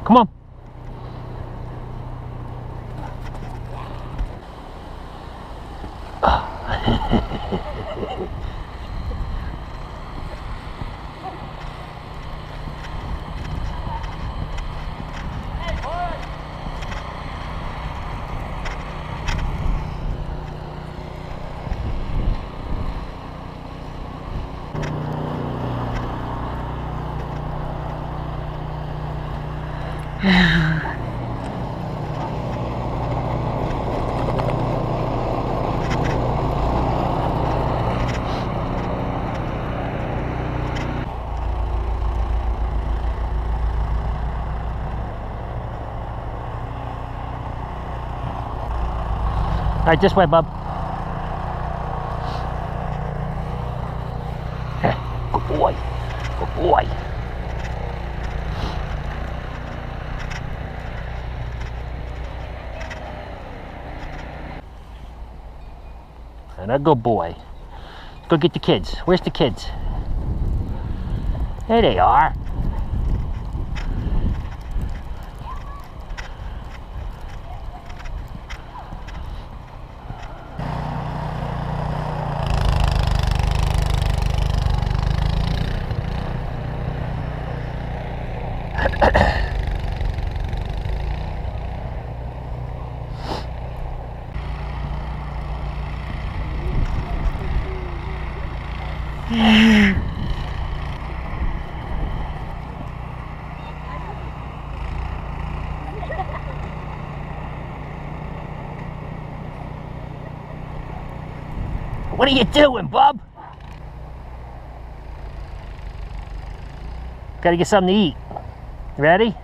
Come on. All right, this way, bub. Good boy. Good boy. And a good boy. Go get the kids. Where's the kids? There they are. What are you doing, bub? Gotta get something to eat. Ready?